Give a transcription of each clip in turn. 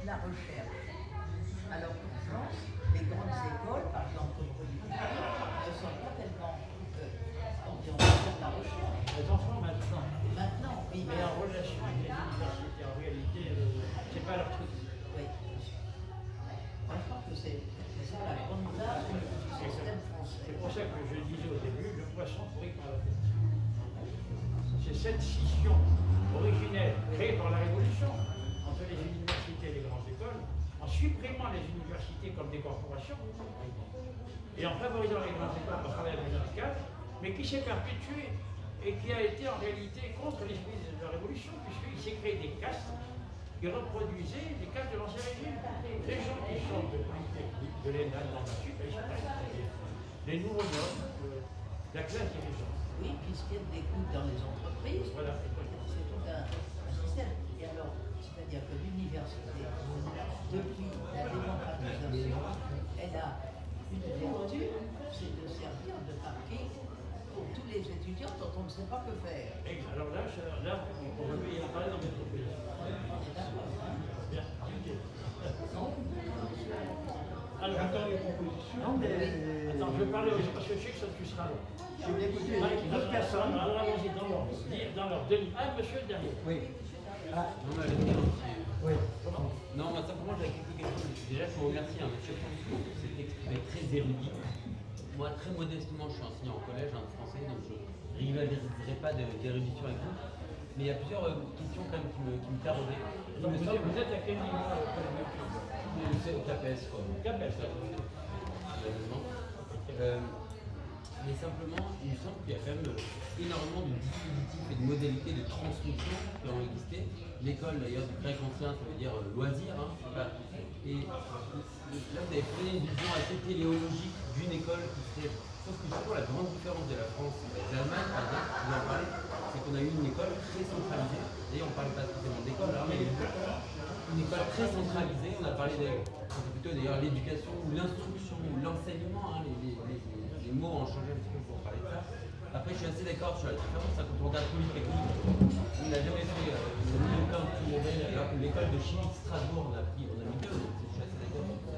la recherche. Alors qu'en France, les grandes écoles, par exemple comme Polytechnique, ne sont pas tellement orientées vers la recherche. Les enfants maintenant. Maintenant, oui. Mais en relation avec les universités, en réalité, c'est pas leur truc. Oui. Moi, je pense que c'est ça la grande base du système français. C'est pour ça que je disais au début, le poisson pourri par la tête. C'est cette scission originelle créée par la Révolution entre les universités et les grandes écoles, en supprimant les universités comme des corporations et en favorisant les grandes écoles par travail vertical, mais qui s'est perpétuée et qui a été en réalité contre l'esprit de la Révolution, puisqu'il s'est créé des castes qui reproduisaient les castes de l'ancien régime. Les gens qui sont de Polytechnique, de l'ENA, de l'Institut, les nouveaux nobles, la classe dirigeante. Oui, puisqu'il y a des coûts dans les entreprises. Voilà. C'est tout un système. Et alors, c'est-à-dire que l'université, depuis la démocratisation, elle a une vertu, c'est de servir de parquet pour tous les étudiants dont on ne sait pas que faire. Et alors là, on veut y en parler dans notre pays. C'est d'accord, hein? Bien. Alors, J'attends les propositions. non, mais, attends, je vais parler aussi parce que je sais que ça tu seras là. Je vais écouter d'autres personnes. Alors, allons-y dans l'ordre. Denis. Ah, monsieur derrière. Oui. Ah, Non, mais je veux dire aussi. oui. Comment? Non, moi simplement j'avais quelques questions. Déjà, je vous remercie, hein, monsieur François, c'est exprimé très érudit. Moi, très modestement, je suis enseignant au collège de français, donc je ne rivaliserai pas d'érudition avec vous. Mais il y a plusieurs questions quand même qui me taraudaient. Donc, vous êtes à quel niveau C'est au CAPES, quoi. CAPES, mais simplement, il me semble qu'il y a quand même énormément de dispositifs et de modalités de transmission qui ont existé. L'école, d'ailleurs, du grec ancien, ça veut dire loisir. Hein, et là, vous avez pris une vision assez téléologique d'une école qui serait. Sauf que je trouve la grande différence de la France avec l'Allemagne, par exemple, je vous en parlais, c'est qu'on a eu une école très centralisée. D'ailleurs, on ne parle pas spécialement d'école, hein, mais une école très centralisée. On a parlé c'est plutôt d'ailleurs l'éducation ou l'instruction ou l'enseignement, hein, les mots ont changé un petit peu pour parler de ça. Après, je suis assez d'accord sur la différence, ça, quand on regarde Polytechnique, on n'a jamais fait aucun petit modèle, alors que l'école de chimie de Strasbourg, on a mis deux, donc je suis assez d'accord sur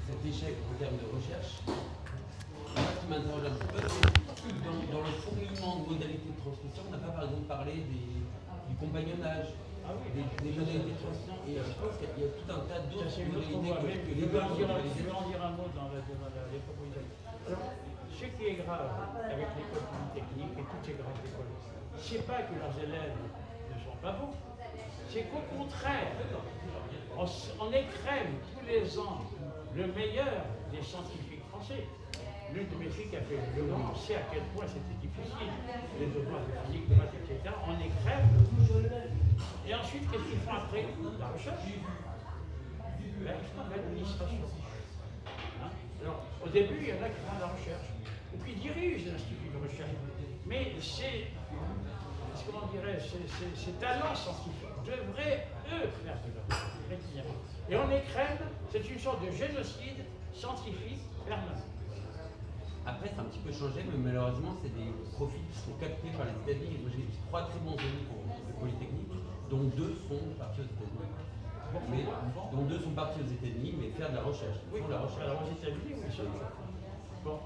cet échec en termes de recherche. Moi, ce qui m'interroge un petit peu, c'est dans le fourmillement de modalités de transmission, on n'a pas par exemple parlé du compagnonnage, des modalités de transmission, et je pense qu'il y a tout un tas d'autres modalités que l'école. Je vais en dire un mot dans les propositions. Alors, ce qui est grave avec l'école polytechnique et toutes ces grandes écoles, c'est pas que leurs élèves ne sont pas bons, c'est qu'au contraire, on écrème tous les ans le meilleur des scientifiques français. L'une de mes filles qui a fait le Mans sait à quel point c'était difficile, les devoirs de physique, de maths, etc. On écrème. Et ensuite, qu'est-ce qu'ils font après? La recherche. Ben, ils font de l'administration. Hein? Alors, au début, il y en a qui font de la recherche, et puis ils dirigent l'institut de recherche. Mais comment dirais, ces talents scientifiques devraient, eux, faire de la recherche. Et on écrème, c'est une sorte de génocide scientifique permanent. Après, c'est un petit peu changé, mais malheureusement, c'est des profits qui sont captés par les États-Unis. Moi, j'ai 3 très bons amis de Polytechnique, dont 2 sont partis aux États-Unis. Dont 2 sont partis aux États-Unis, mais faire de la recherche. Oui, la recherche. Alors aux États-Unis, oui, c'est ça. Bon,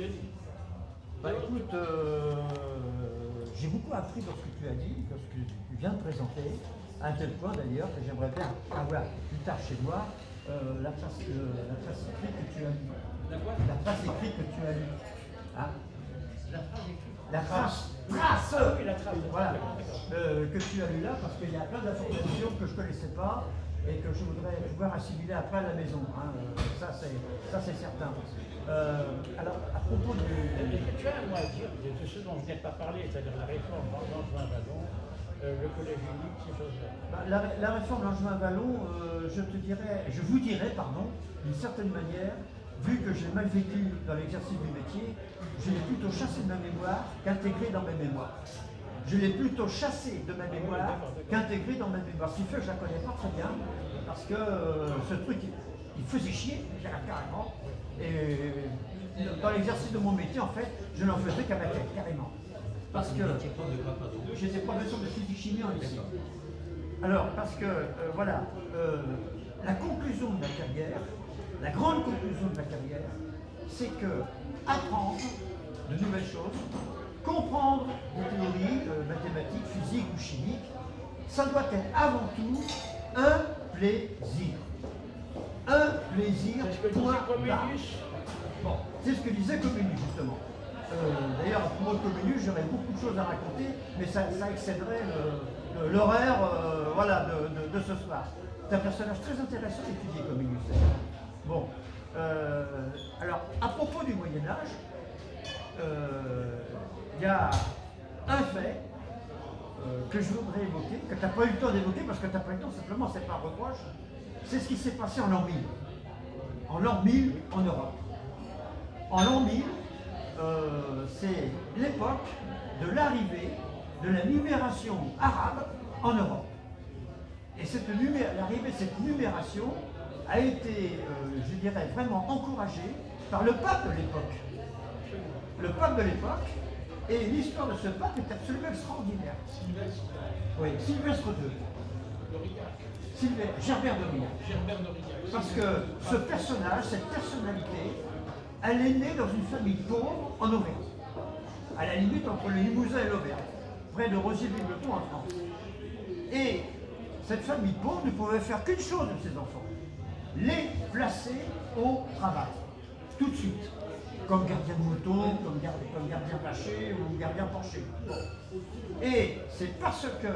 Denis. Bah écoute, j'ai beaucoup appris dans ce que tu as dit, dans ce que tu viens de présenter, à un tel point d'ailleurs que j'aimerais bien avoir plus tard chez moi la trace écrite que tu as lue. La trace écrite que tu as lue. Hein? La trace. Oui, la trace. Voilà. Que tu as lue là, parce qu'il y a plein d'informations que je ne connaissais pas et que je voudrais pouvoir assimiler après à la maison. Hein. Ça, c'est certain. Alors, à propos de... Est-ce que tu as un mot à dire de ce dont je n'ai pas parlé, c'est-à-dire la réforme Langevin-Vallon, le collège unique, ces choses-là? La réforme Langevin-Vallon, je vous dirais, d'une certaine manière, vu que j'ai mal vécu dans l'exercice du métier, je l'ai plutôt chassé de ma mémoire qu'intégré dans ma mémoire. Je l'ai plutôt chassé de ma mémoire qu'intégré dans ma mémoire. Ce qui fait que je ne la connais pas très bien, parce que ce truc, il faisait chier, carrément. Et dans l'exercice de mon métier, en fait, je n'en faisais qu'à ma tête, carrément. Parce que j'étais professeur de physique-chimie en lycée. Alors, parce que, voilà, la conclusion de la carrière, la grande conclusion de la carrière, c'est que apprendre de nouvelles choses, comprendre des théories mathématiques, physiques ou chimiques, ça doit être avant tout un plaisir. Un plaisir. C'est ce que point disait barre. Comenius. Bon, c'est ce que disait Comenius, justement. D'ailleurs, à propos de Comenius, j'aurais beaucoup de choses à raconter, mais ça excéderait l'horaire voilà, de ce soir. C'est un personnage très intéressant d'étudier Comenius. Bon, alors, à propos du Moyen-Âge, il y a un fait que je voudrais évoquer, que tu n'as pas eu le temps d'évoquer, parce que tu n'as pas eu le temps, simplement, c'est pas un reproche, c'est ce qui s'est passé en l'an 1000. En l'an 1000 en Europe. En l'an 1000, c'est l'époque de l'arrivée de la numération arabe en Europe. Et l'arrivée de cette numération a été, je dirais, vraiment encouragée par le pape de l'époque. Le pape de l'époque, et l'histoire de ce pape est absolument extraordinaire. Oui, Sylvestre II. Gerbert d'Aurillac. Parce que ce personnage, cette personnalité, elle est née dans une famille pauvre en Auvergne. À la limite entre le Limousin et l'Auvergne, près de Rosier-Bibleton en France. Et cette famille pauvre ne pouvait faire qu'une chose de ses enfants, les placer au travail, tout de suite. Comme gardien de moto, comme gardien vacher ou gardien porcher. Et c'est parce que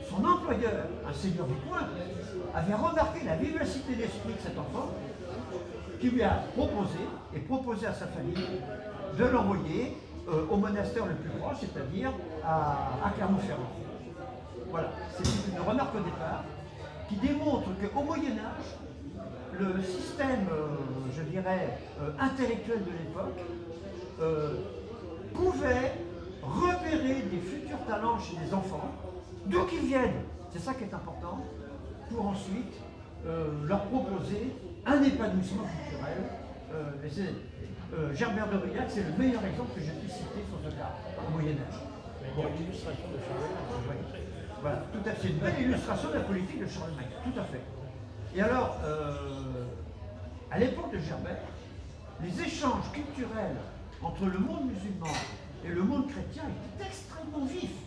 son employeur, un seigneur du coin, avait remarqué la vivacité d'esprit de cet enfant, qui lui a proposé à sa famille de l'envoyer au monastère le plus proche, c'est-à-dire à Clermont-Ferrand. Voilà, c'est une remarque au départ qui démontre qu'au Moyen-Âge, le système, je dirais, intellectuel de l'époque pouvait repérer des futurs talents chez les enfants, d'où qu'ils viennent, c'est ça qui est important, pour ensuite leur proposer un épanouissement culturel. Gerbert d'Aurillac, c'est le meilleur exemple que j'ai pu citer sur ce cas, au Moyen-Âge. Il y a l'illustration de Charlemagne. Voilà, tout à fait. C'est une belle illustration de la politique de Charlemagne, tout à fait. Et alors, à l'époque de Gerbert, les échanges culturels entre le monde musulman et le monde chrétien étaient extrêmement vifs.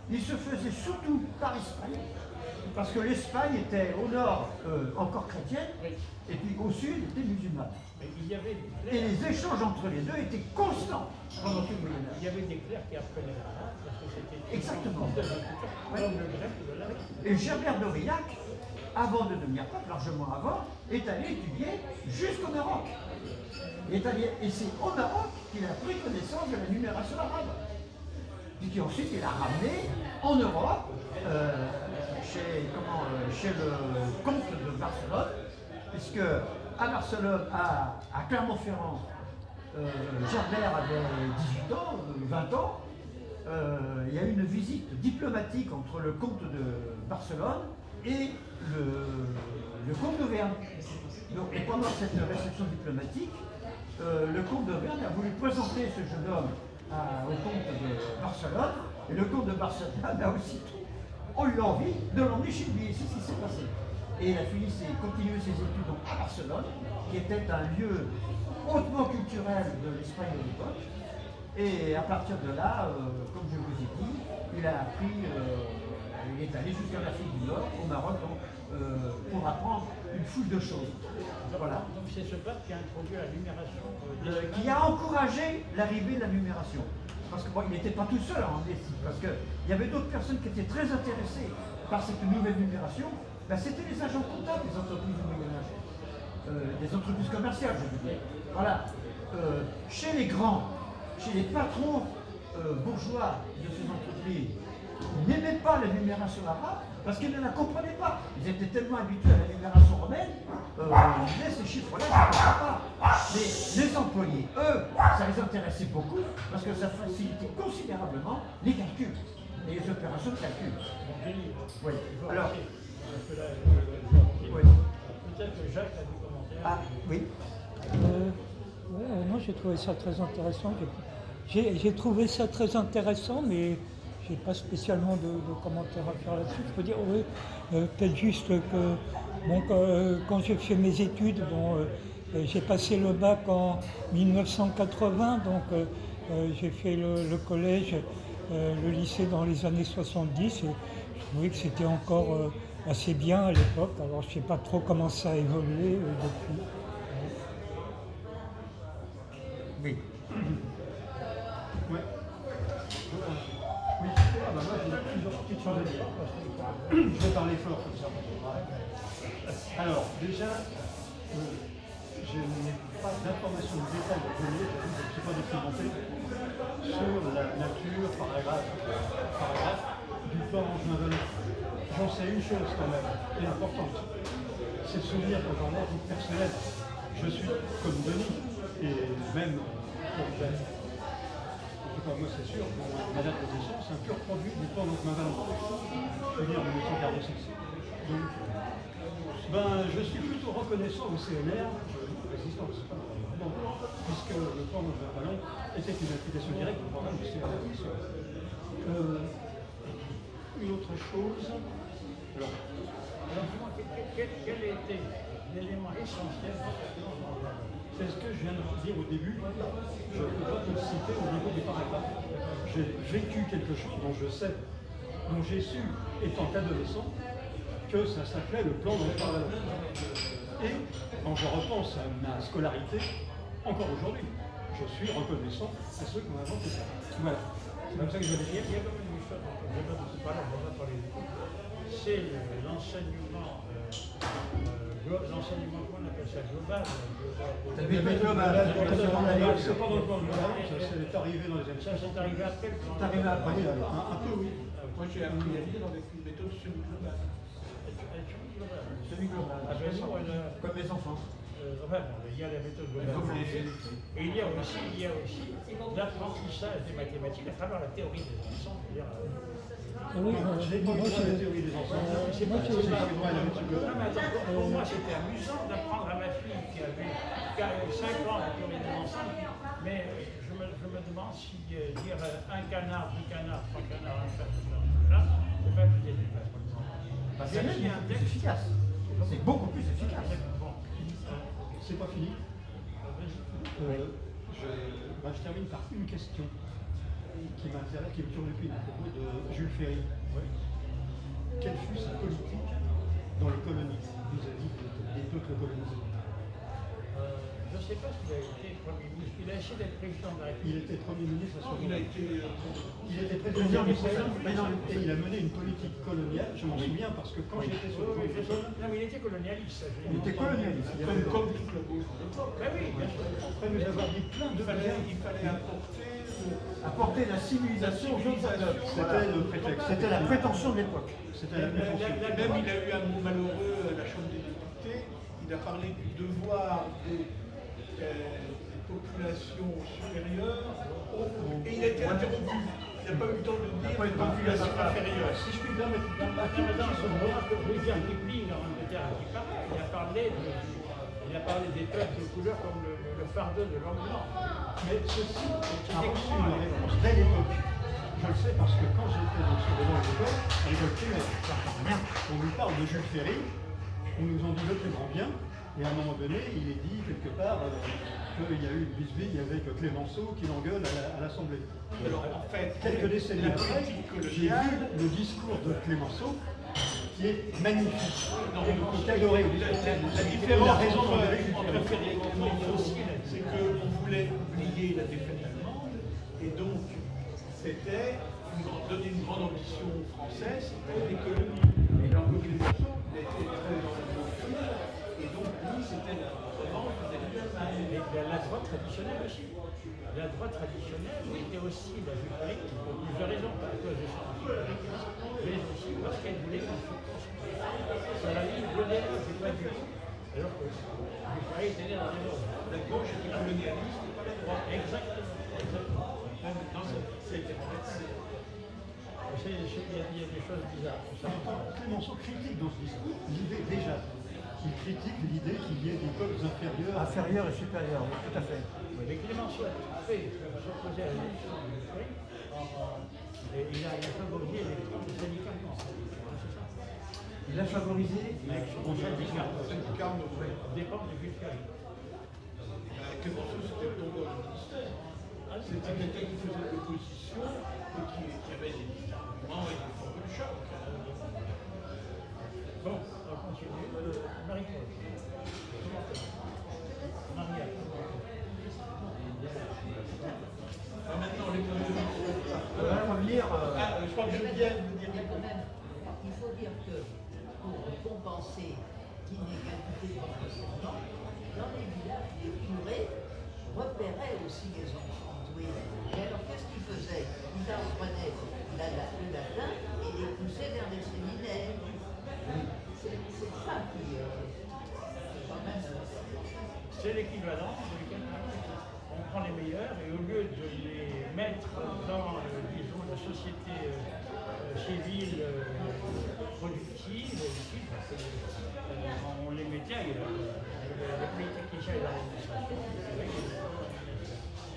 Ils se faisaient surtout par Espagne, parce que l'Espagne était au nord encore chrétienne, et puis au sud était musulmane. Et les échanges entre les deux étaient constants pendant tout le Moyen-Âge. Il y avait des clercs qui apprenaient l'arabe, parce que c'était exactement. Comme le grec ou le latin. Et Gerbert d'Aurillac, avant de devenir pape, largement avant, est allé étudier jusqu'au Maroc. Et c'est au Maroc qu'il a pris connaissance de la numération arabe. Puis qu'ensuite il a ramené en Europe, chez le comte de Barcelone, puisque à Barcelone, à Clermont-Ferrand, Gerbert avait 18 ans, 20 ans. Il y a eu une visite diplomatique entre le comte de Barcelone et le comte d'Auvergne. Et pendant cette réception diplomatique, le comte d'Auvergne a voulu présenter ce jeune homme au comte de Barcelone, et le comte de Barcelone a aussitôt eu envie de l'emmener chez lui, et c'est ce qui s'est passé. Et il a continué ses études donc, à Barcelone, qui était un lieu hautement culturel de l'Espagne de l'époque. Et à partir de là, comme je vous ai dit, il est allé jusqu'en Afrique du Nord, au Maroc, donc, pour apprendre une foule de choses. Voilà. Donc c'est ce pape qui a introduit la numération. Qui a encouragé l'arrivée de la numération. Parce que bon, il n'était pas tout seul en Anglaisie, parce qu'il y avait d'autres personnes qui étaient très intéressées par cette nouvelle numération. Ben, c'était les agents comptables des entreprises du Moyen-Âge, des entreprises commerciales, je veux dire. Voilà. Chez les grands, chez les patrons bourgeois de ces entreprises, ils n'aimaient pas la numération arabe parce qu'ils ne la comprenaient pas. Ils étaient tellement habitués à la numération romaine, ils disaient ces chiffres-là, je ne comprends pas. Mais les employés, eux, ça les intéressait beaucoup parce que ça facilitait considérablement les calculs et les opérations de calcul. Oui. Alors, oui. Peut-être que Jacques a des commentaires. Ah, oui. Non, j'ai trouvé ça très intéressant. J'ai trouvé ça très intéressant, mais j'ai pas spécialement de commentaires à faire là-dessus. Je peux dire, oui, peut-être juste que bon, quand j'ai fait mes études, j'ai passé le bac en 1980, donc j'ai fait le collège, le lycée dans les années 70, et je trouvais que c'était encore assez bien à l'époque. Alors je ne sais pas trop comment ça a évolué depuis. Oui. Ouais. Oui, moi j'ai plusieurs petites choses à dire. Je vais parler fort comme ça. Alors, déjà, je n'ai pas d'informations de détail à donner, je ne suis pas documenté sur la nature, paragraphe, du plan Angevin-Vallon. J'en sais une chose quand même, et importante, c'est de souvenir que j'en ai une personnelle. Je suis comme Denis, et même pour Ben. En tout cas, moi c'est sûr, ma date de naissance, c'est un pur produit du plan Angevin-Vallon. Je veux dire, 1946. Donc, je suis plutôt reconnaissant au CNR, résistance, puisque le plan Angevin-Vallon était une application directe du programme du CNR. Une autre chose. Alors quel était l'élément essentiel de ce plan Angevin-Vallon? C'est ce que je viens de dire au début. Je ne peux pas te le citer au niveau des paragraphes. J'ai vécu quelque chose dont je sais, dont j'ai su, étant adolescent, que ça s'appelait le plan Angevin-Vallon. Et quand je repense à ma scolarité, encore aujourd'hui, je suis reconnaissant à ceux qui ont inventé ça. Voilà. C'est comme ça que je vais dire. Il y a quand même une chose dont je ne sais pas là, on va parler du coup. C'est l'enseignement, qu'on appelle ça global. C'est pas dans le plan global, ça c'est arrivé dans les années. Ça, c'est arrivé après le plan. C'est arrivé après, un peu oui. Moi j'ai appris à lire avec une méthode semi-globale. Semi-global. Comme les enfants. Il y a la méthode globale. Et il y a aussi l'apprentissage des mathématiques à travers la théorie des ensembles. Oui, Je n'ai pas vu la théorie des enfants. Pour moi, c'était amusant d'apprendre à ma fille qui avait 5 ans la théorie des ensembles, mais je me demande si dire un canard, 2 canards, 3 canards, un chat, c'est pas plus efficace. C'est plus efficace. C'est beaucoup plus efficace. C'est pas fini. Je termine par une question qui m'intéresse, qui me tourne depuis à propos de Jules Ferry. Quelle fut sa politique dans les colonies vis-à-vis des peuples colonisés? Je ne sais pas s'il a été Premier ministre. Il a essayé d'être président de la République. Il était Premier ministre à ce moment. Il était président du Conseil et il a mené une politique coloniale. Je m'en souviens parce que quand j'étais sur le Conseil. Non, mais il était colonialiste. Il était colonialiste. Comme toute la gauche. Oui, bien sûr. Après nous avoir dit plein de Il biens. fallait Apporter la civilisation aux autres peuples. C'était le prétexte. C'était la prétention de l'époque. C'était la prétention. Même il a eu un mot malheureux à la Chambre des députés. Il a parlé du devoir des populations supérieures et il a été interrompu. Il n'a pas eu le temps de dire les populations inférieures. Si je puis dire, Rudyard Kipling en Angleterre qui parlait. Il a parlé des peuples de couleur comme le fardeau de l'homme blanc. mais ceci a reçu une réponse dès l'époque. Je le sais parce que quand j'étais sur les bancs de l'école, à l'école primaire, on nous parle de Jules Ferry, on nous en dit le plus grand bien, et à un moment donné, il est dit quelque part qu'il y a eu une bisbille avec Clémenceau qui l'engueule à l'Assemblée. Alors en fait, Quelques décennies après, j'ai vu le discours de Clémenceau qui est magnifique. Qui adoré. la différence entre Ferry et Clémenceau, c'est qu'on voulait oublier la défaite allemande, et donc c'était donner une grande ambition aux Français, c'était les colonies. Et alors que Clémenceau était très dans le fil, et donc lui c'était la revanche Et la droite traditionnelle aussi. La droite traditionnelle était aussi la République pour plusieurs raisons, pas à cause de son anticolonialisme, mais aussi parce qu'elle voulait qu'on se construise. C'est la ligne blondet, c'est pas du tout. Alors que Ferry était né dans les autres. La gauche était colonialiste, pas la droite. Exactement. Non, c'était en fait. Il y a des choses bizarres. Clémenceau critique dans ce discours l'idée déjà. Il critique l'idée qu'il y ait des peuples inférieurs. Inférieurs et supérieurs, oui, tout à fait. Mais Clémenceau a tout fait pour s'opposer à l'élection de Ferry en Et il a favorisé l'élection du syndicat. C'est ça. Il a favorisé Son syndicat. Syndicat, Dépend de Villeferry. Clémenceau, c'était le tonton du ministère. C'était quelqu'un qui faisait de l'opposition et qui avait des arguments et des formes de choc. Bon, on continue. Marie-Paul. Comment ça va? Marie-Anne. Maintenant, l'économie. On va revenir. Je crois que Geneviève veut dire Il y a quand même, il faut dire que pour compenser l'inégalité de renseignement, dans les villages, les curés repéraient aussi les enfants doués. Et alors, qu'est-ce qu'ils faisaient? Ils apprenaient le latin et les poussaient vers les séminaires. C'est ça qui quand même. C'est l'équivalent de lequel on prend les meilleurs et au lieu de les mettre dans, disons, la société civile productive, on les mettait ailleurs. Les polytechniciens et l'administration.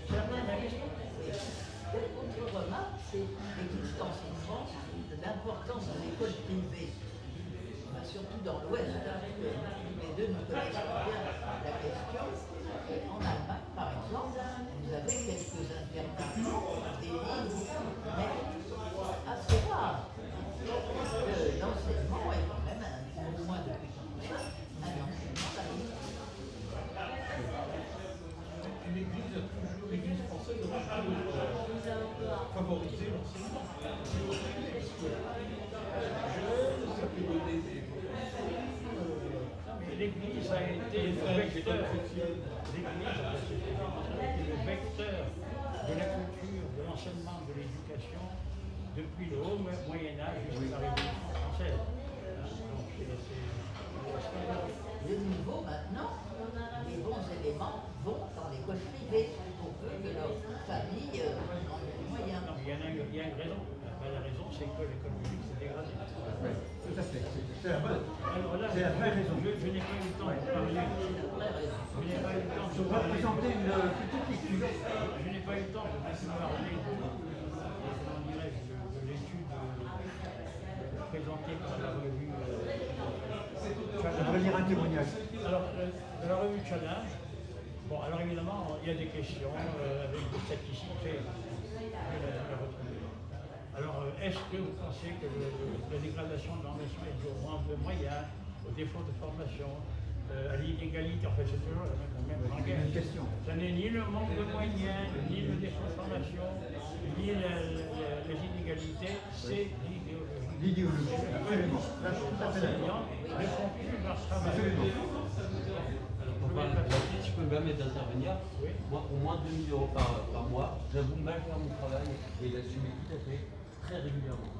C'est la même question. Autre remarque, c'est l'existence en France de l'importance de l'école privée. Surtout dans l'Ouest, tous les deux nous connaissons bien la question. En Allemagne, par exemple, vous avez quelques internats, des livres, mais assez rares. L'enseignement est quand même, au moins depuis tout ça, un enseignement laïque. L'Église française a toujours favorisé l'enseignement. Ça peut donner des L'Église a été le vecteur. L'Église a été le vecteur de la culture, de l'enseignement, de l'éducation depuis le haut Moyen Âge jusqu'à la Révolution française. Donc Le niveau maintenant, les bons éléments vont dans l'école privée pour peu que leur famille en ait les moyens. non, il y a une raison. La raison, c'est que l'école publique s'est dégradée. Oui, tout à fait. C'est la bonne. Alors là, C'est la vraie raison. je n'ai pas eu le temps de parler. Je n'ai pas eu le temps Je de vais parler. présenter une petite lecture. Je n'ai pas eu le temps de parler de l'étude présentée par la revue Je vais lire un témoignage. Alors, de la revue Challenge, bon, alors évidemment, il y a des questions avec des statistiques. Alors, est-ce que vous pensez que la dégradation de l'enseignement est due au manque de moyens, au défaut de formation, à l'inégalité? En fait, c'est toujours la même rengaine. Une question. Ce n'est ni le manque de moyens, ni le défaut de formation, ni les inégalités, c'est l'idéologie. L'idéologie, absolument. Là, je suis tout à fait d'accord. Ne font plus leur travail. Absolument. Si je peux me permettre d'intervenir, Oui. moi, au moins 2 000 € par mois, j'avoue mal faire mon travail et l'assumer tout à fait, très régulièrement.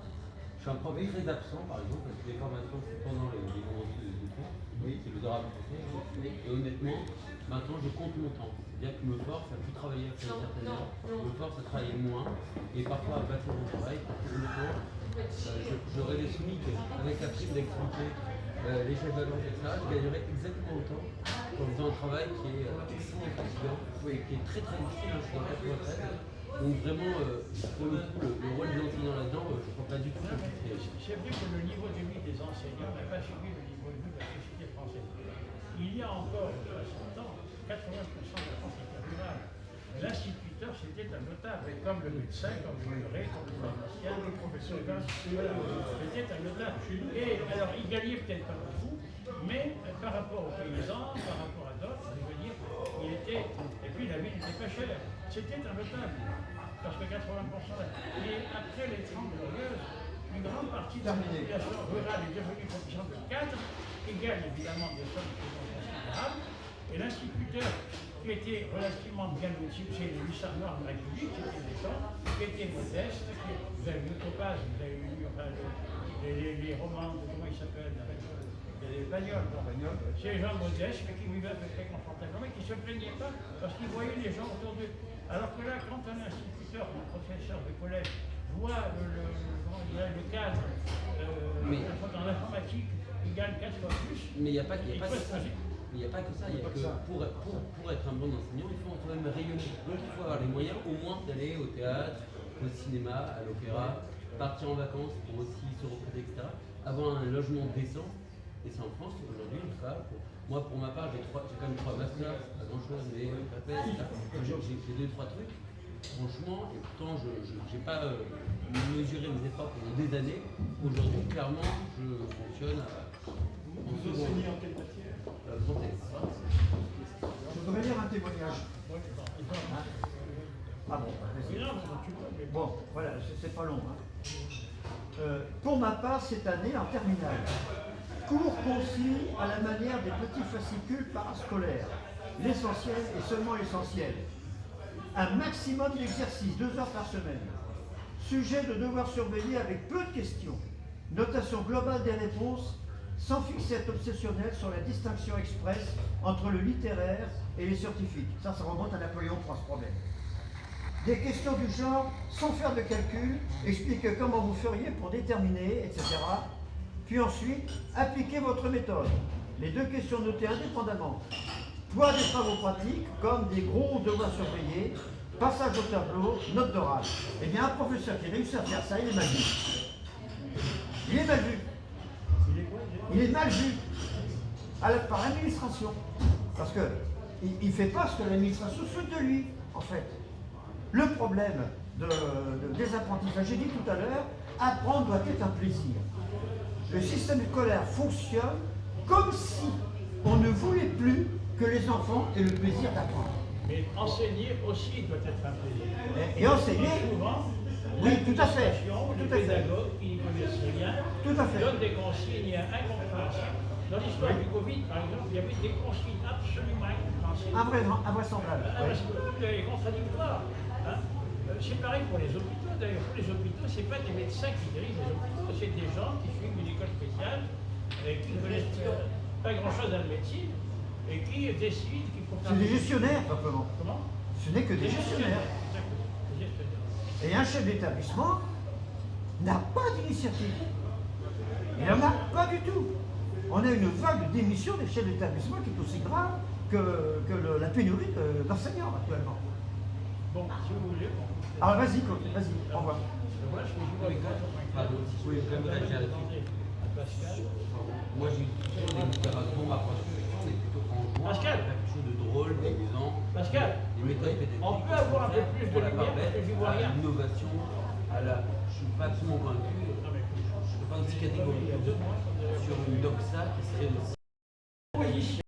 Je suis un prof très absent, par exemple, parce que les formations, c'est pendant les vendredis de cours. Oui, c'est le drame français. Et honnêtement, maintenant, je compte mon temps. C'est-à-dire que je me force à plus travailler après une certaine heure, je me force à travailler moins, et parfois à passer mon travail, parce que honnêtement, j'aurais des SMIC avec la prime d'activité, les chefs d'agence, etc. Je gagnerais exactement autant en faisant un travail qui est extrêmement fatigant, qui est très très difficile, je suis dans 93. Donc vraiment, pour le coup, le rôle des enseignants là-dedans, je ne crois pas du tout compliqué. C'est vrai que le niveau de vie des enseignants n'a pas suivi le niveau de vie de la société française. Il y a encore 60 ans, 80% de la France était rurale. L'instituteur, c'était un notable, comme le médecin, comme le curé, comme le pharmacien, comme le professeur. Voilà, c'était un notable. Et alors, il gagnait peut-être pas beaucoup, mais par rapport aux paysans, par rapport à d'autres, je veux dire, il était. Et puis la vie n'était pas chère. C'était un notable. Parce que 80%. Et après les 30 glorieuses, une grande partie de la population rurale est devenue population de 4, qui gagne évidemment des sommes qui sont considérables. Et l'instituteur, qui était relativement bien loti, c'est le hussard noir de la République, c'était des gens qui étaient modestes, vous avez vu Topaz, vous avez lu enfin, les romans de comment ils s'appellent, les Bagnoles. C'est des gens modestes, mais qui vivaient à peu près confortablement, et qui ne se plaignaient pas parce qu'ils voyaient les gens autour d'eux. Alors que là, quand un instituteur, un professeur de collège, voit le cadre dans l'informatique, il gagne 4 fois plus. Mais il n'y a pas que ça. Il Il n'y a pas que ça, il y a que pour être un bon enseignant, il faut quand même rayonner. Donc il faut avoir les moyens au moins d'aller au théâtre, au cinéma, à l'opéra, partir en vacances pour aussi se reposer, etc. Avoir un logement décent. Et c'est en France aujourd'hui, moi pour ma part, j'ai quand même 3 masters, c'est pas grand chose, mais j'ai 2-3 trucs. Franchement, et pourtant je n'ai pas mesuré mes efforts pendant des années. Aujourd'hui, clairement, je fonctionne en Vous seconde. enseignez en quelle matière? Français. Je voudrais lire un témoignage. Ah bon, vas-y. Bon, voilà, c'est pas long. Hein. Pour ma part, cette année, en terminale, cours concis à la manière des petits fascicules parascolaires. L'essentiel et seulement l'essentiel. Un maximum d'exercices, 2 heures par semaine. Sujet de devoir surveiller avec peu de questions. Notation globale des réponses, sans fixette obsessionnelle sur la distinction expresse entre le littéraire et les scientifiques. Ça remonte à Napoléon III, ce problème. Des questions du genre, sans faire de calcul, expliquez comment vous feriez pour déterminer, etc. Puis ensuite, appliquez votre méthode. Les 2 questions notées indépendamment. Poids des travaux pratiques, comme des gros devoirs surveillés, passage au tableau, note d'oral. Eh bien, un professeur qui réussit à faire ça, il est mal vu. Il est mal vu. Il est mal vu par l'administration. Parce qu'il ne fait pas ce que l'administration souhaite de lui, en fait. Le problème des apprentissages, j'ai dit tout à l'heure, apprendre doit être un plaisir. Le système scolaire fonctionne comme si on ne voulait plus que les enfants aient le plaisir d'apprendre. Mais enseigner aussi doit être un plaisir. Et enseigner, souvent, oui, tout à fait. Les pédagogues qui n'y connaissent rien Tout à fait. donnent des consignes incompréhensibles. Dans l'histoire du Covid, par exemple, il y avait des consignes absolument incompréhensibles. Invraisemblable. Et contradictoires. Hein. C'est pareil pour les hôpitaux. D'ailleurs, pour les hôpitaux, ce n'est pas des médecins qui dirigent les hôpitaux, c'est des gens qui suivent une école spéciale et qui ne connaissent pas grand-chose dans la médecine et qui décident qu'il faut faire. C'est des gestionnaires, simplement. Comment? Ce n'est que des gestionnaires. Des gestionnaires. Et un chef d'établissement n'a pas d'initiative. Il n'en a pas du tout. On a une vague de démission des chefs d'établissement qui est aussi grave que la pénurie d'enseignants actuellement. Bon, si vous voulez. Bon. Alors vas-y, vas-y, au revoir. Moi, je suis joué Pardon, si je pouvais quand même réagir là-dessus. Pascal. Moi, j'ai toujours des littératures, ma construction, mais plutôt en jouant, Pascal. faire quelque chose de drôle, d'amusant. Pascal. Les méthodes pédagogiques. On peut avoir un peu plus de pour la lumière barbette, parce que j'y vois à rien. l'innovation, je suis pas absolument convaincu. Non, mais Je ne peux pas aussi catégorique sur une doxa qui serait aussi.